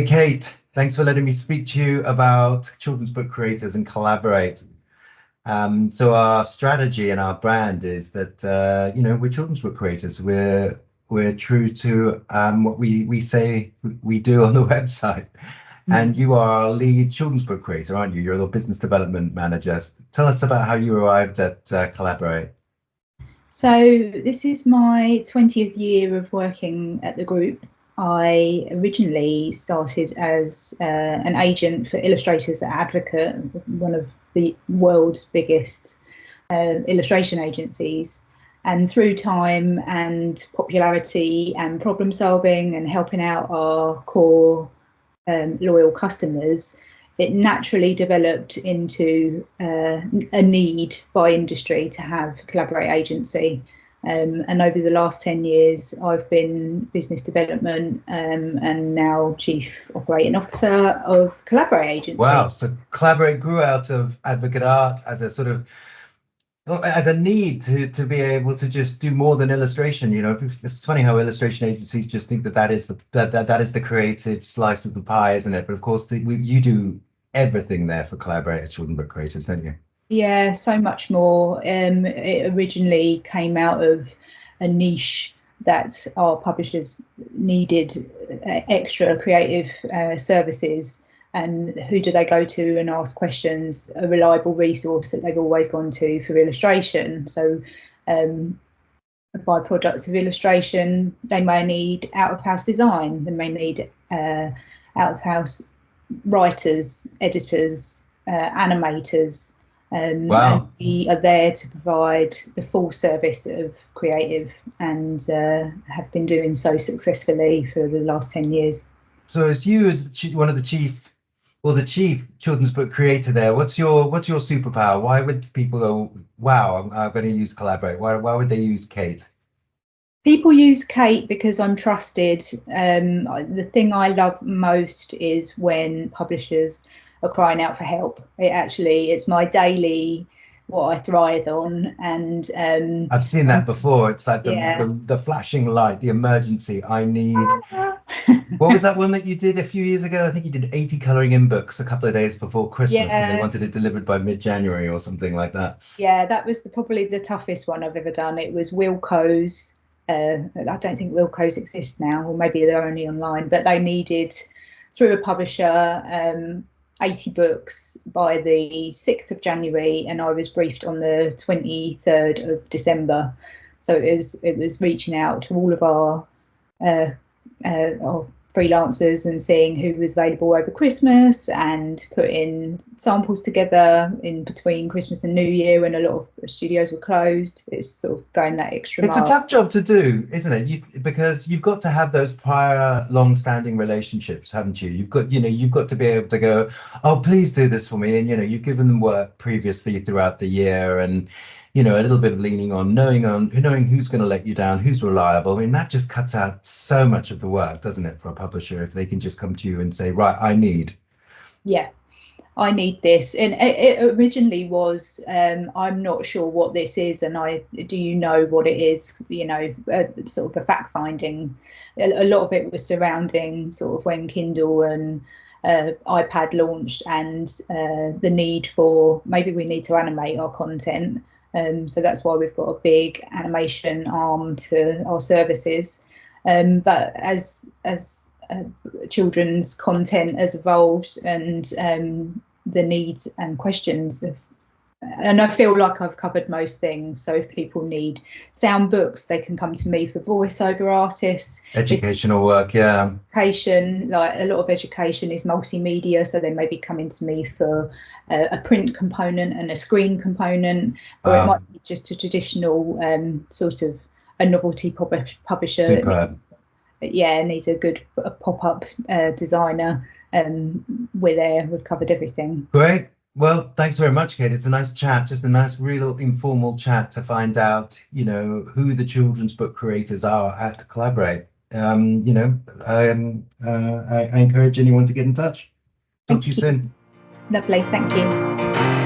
Hey, Kate, thanks for letting me speak to you about children's book creators and collaborate. So our strategy and our brand is that we're children's book creators. We're true to what we say we do on the website. And you are our lead children's book creator, aren't you? You're the business development manager. Tell us about how you arrived at Collaborate. So this is my 20th year of working at the group. I originally started as an agent for illustrators at Advocate, one of the world's biggest illustration agencies. And through time and popularity and problem solving and helping out our core loyal customers, it naturally developed into a need by industry to have Collaborate agency. And over the last 10 years, I've been business development and now chief operating officer of Collaborate agency. Wow, so Collaborate grew out of Advocate Art as a sort of as a need to be able to just do more than illustration. It's funny how illustration agencies just think that is the creative slice of the pie, isn't it? But of course, you do everything there for Collaborate children book creators, don't you? Yeah, so much more. It originally came out of a niche that our publishers needed extra creative services. And who do they go to and ask questions? A reliable resource that they've always gone to for illustration. So byproducts of illustration, they may need out-of-house design, they may need out-of-house writers, editors, animators. Wow. And we are there to provide the full service of creative and have been doing so successfully for the last 10 years. So as you as one of the chief children's book creator there, what's your superpower? Why would people go, wow, I'm going to use Collaborate? Why would they use Kate? People use Kate because I'm trusted. The thing I love most is when publishers are crying out for help. It's my daily, what I thrive on. And I've seen that before. It's like yeah. the flashing light, the emergency. I need. What was that one that you did a few years ago? I think you did 80 coloring in books a couple of days before Christmas, and they wanted it delivered by mid-January or something like that. Yeah, that was probably the toughest one I've ever done. It was Wilko's. I don't think Wilko's exists now, or maybe they're only online, but they needed, through a publisher, 80 books by the 6th of January, and I was briefed on the 23rd of December. So it was reaching out to all of our freelancers and seeing who was available over Christmas and putting samples together in between Christmas and New Year when a lot of studios were closed. It's sort of going that extra mile. It's a tough job to do, isn't it? Because you've got to have those prior long-standing relationships, haven't you? You've got to be able to go, oh, please do this for me. And, you've given them work previously throughout the year, and a little bit of leaning on knowing who's going to let you down, who's reliable. I mean, that just cuts out so much of the work, doesn't it, for a publisher, if they can just come to you and say, right, I need this. And it originally was, I'm not sure what this is, and do you know what it is? Sort of a fact finding. A lot of it was surrounding sort of when Kindle and iPad launched, and the need for, maybe we need to animate our content. So that's why we've got a big animation arm to our services. But as children's content has evolved, and the needs and questions and I feel like I've covered most things. So if people need sound books, they can come to me for voiceover artists. Educational work, yeah. Education, like a lot of education is multimedia, so they may be coming to me for a print component and a screen component, or it might be just a traditional sort of a novelty publisher. Superb. Needs a good pop-up designer. We're there, we've covered everything. Great. Well, thanks very much, Kate. It's a nice chat, just a nice, real informal chat to find out, who the children's book creators are at Collaborate. I encourage anyone to get in touch. Talk to you soon. Lovely, thank you.